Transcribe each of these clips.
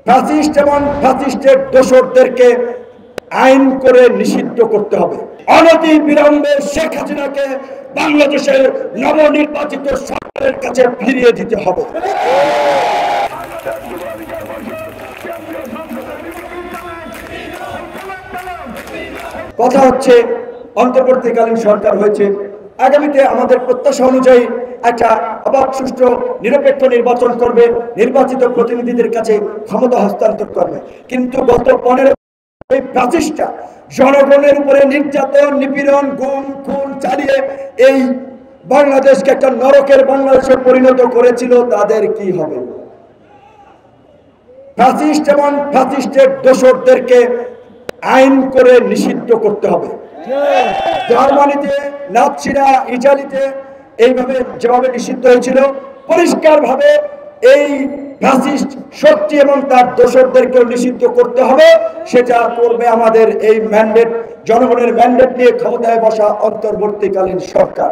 Fascist এবং ফ্যাসিস্টের দোসরদেরকে আইন করে নিষিদ্ধ করতে হবে। অনতি বিলম্বে শেখ হাসিনাকে বাংলাদেশের নবনির্বাচিত সরকারের কাছে ফিরিয়ে দিতে হবে। কথা হচ্ছে অন্তর্বর্তীকালীন সরকার হয়েছে, আগামীতে আমাদের প্রত্যাশা অনুযায়ী একটা অবাধ সুষ্ঠু নিরপেক্ষ নির্বাচন করবে, নির্বাচিত প্রতিনিধিদের কাছে ক্ষমতা হস্তান্তর করবে। কিন্তু গত 15 এই ফ্যাসিস্টরা জনগণের উপরে নির্যাতন, নিপীড়ন, গুম খুন চালিয়ে এই বাংলাদেশকে একটা নরকের বাংলাদেশে পরিণত করেছিল। তাদের কি হবে? ফ্যাসিস্ট এবং ফ্যাসিস্টের দোসরদেরকে আইন করে নিষিদ্ধ করতে হবে। জার্মানিতে, নাৎসিরা, ইটালিতে এইভাবে যেভাবে নিষিদ্ধ হয়েছিল, পরিষ্কারভাবে এই ফ্যাসিস্ট শক্তি এবং তার দোসরদেরকেও নিষিদ্ধ করতে হবে। সেটা করবে আমাদের এই ম্যান্ডেট, জনগণের ম্যান্ডেট নিয়ে ক্ষমতায় বসা অন্তর্বর্তীকালীন সরকার।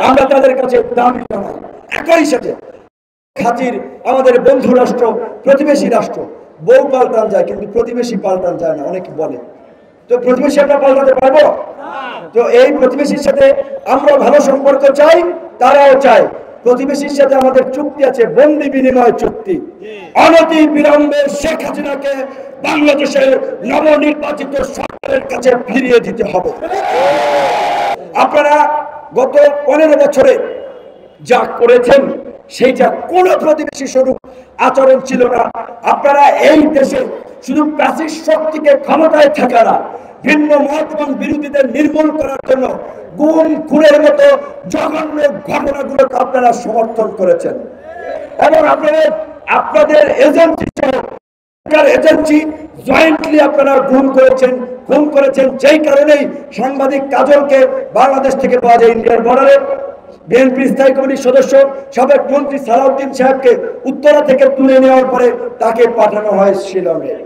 আমরা তাদের কাছে দাবি জানাই, একই সাথে খাতির আমাদের বন্ধু রাষ্ট্র, প্রতিবেশী রাষ্ট্র, বউ পাল্টান যায় কিন্তু প্রতিবেশী পাল্টান যায় না অনেকে বলে। তো প্রতিবেশী আমরা পাল্টাতে পারবো? তো এই প্রতিবেশীর সাথে আমরা ভালো সম্পর্ক চাই, তারাও চায়। প্রতিবেশীর সাথে আমাদের চুক্তি আছে, বন্দি বিনিময় চুক্তি। অনতি বিলম্বে শেখ হাসিনাকে বাংলাদেশের নবনির্বাচিত সরকারের কাছে ফিরিয়ে দিতে হবে। আপনারা গত 15 বছরে যা করেছেন সেইটা কোন প্রতিবেশী স্বরূপ আচরণ ছিল না। আপনারা এই দেশে শুধু ফ্যাসিস্ট শক্তিকে ক্ষমতায় থাকা না, ভিন্ন মত এবং বিরোধীদের নির্মূল করার জন্য গুম খুনের মতো জঘন্য ঘটনাগুলোকে আপনারা সমর্থন করেছেন। এবং আপনাদের এজেন্সি এজেন্সি জয়েন্টলি আপনারা খুন করেছেন। যেই কারণেই সাংবাদিক কাজলকে বাংলাদেশ থেকে পাওয়া যায় ইন্ডিয়ার বর্ডারে। বিএনপি স্থায়ী কমিটির সদস্য সাবেক মন্ত্রী সালাউদ্দিন সাহেবকে উত্তরা থেকে তুলে নেওয়ার পরে তাকে পাঠানো হয় শিলংয়ে।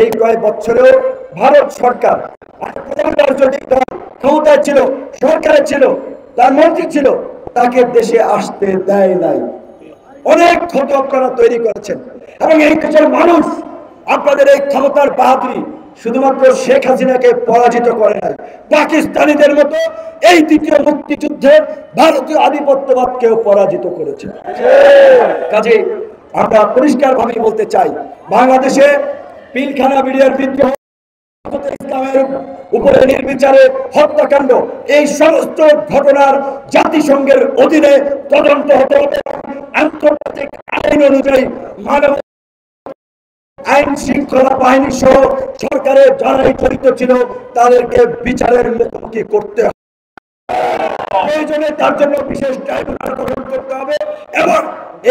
এই কয়েক বছরেও ভারত সরকার ক্ষমতায় ছিল, সরকারে ছিল, তার মন্ত্রী ছিল, তাকে দেশে আসতে দেয় নাই। অনেক ক্ষত আপনারা তৈরি করেছেন এবং এই দেশের মানুষ আপনাদের এই ক্ষমতার বাহাদুরি শুধুমাত্র শেখ হাসিনাকে পরাজিত করে নাই, পাকিস্তানিদের মতো এই দ্বিতীয় মুক্তিযুদ্ধে ভারতীয় আধিপত্যবাদকেও পরাজিত করেছে। কাজে আমরা পরিষ্কারভাবে বলতে চাই, বাংলাদেশে পিলখানা বিডিআর বিদ্রোহ, ইসলামের উপরে নির্বিচারে হত্যাকাণ্ড, এই সমস্ত ঘটনার জাতিসংঘের অধীনে তদন্ত হতে হবে। আন্তর্জাতিক আইন অনুযায়ী মানব আইন শৃঙ্খলা বাহিনী সহ সরকারের যারাই জড়িত ছিল তাদেরকে বিচারের মুখোমুখি করতে হবে। প্রয়োজনে তার জন্য বিশেষ ট্রাইব্যুনাল গঠন করতে হবে এবং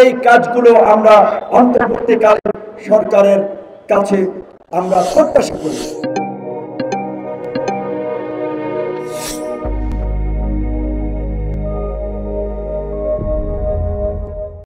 এই কাজগুলো আমরা অন্তর্বর্তীকালীন সরকারের কাছে আমরা প্রত্যাশা করি।